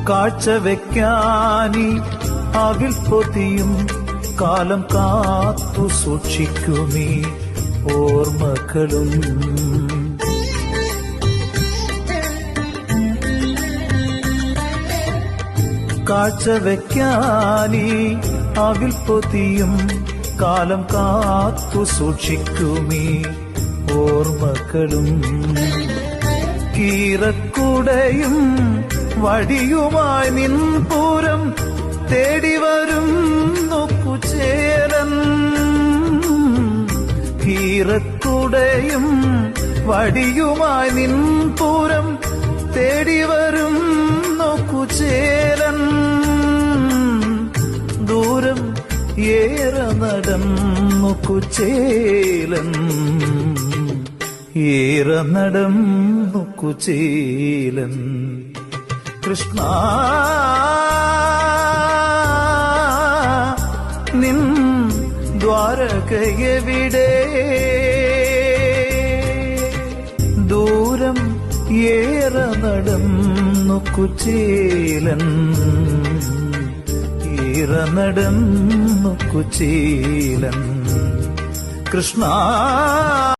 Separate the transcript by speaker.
Speaker 1: കാഴ്ചവെക്കാനി അവിൽ പൊതിയും കാലം കാത്തു സൂക്ഷിക്കുമീ ഓർമ്മകളും. കാഴ്ചവെക്കാനി അവിൽ പൊതിയും കാലം കാത്തു സൂക്ഷിക്കുമീ ഓർമ്മകളും. കീറക്കുടയും വടിയുമായി നിൻപൂരം തേടിവരും നോക്കുചേരൻ. കീറക്കുടയും വടിയുമായി നിൻപൂരം തേടിവരും നോക്കുചേരൻ. ദൂരം ഏറെ നടന്നു കുചേലൻ, ഏറെ നടന്നു കുചേലൻ. കൃഷ്ണ നിൻ ദ്വാരകയെവിടെ? ദൂരം ഏറെ നടന്നു കുചേലൻ, ഏറെ നടന്നു കുചേലൻ. കൃഷ്ണ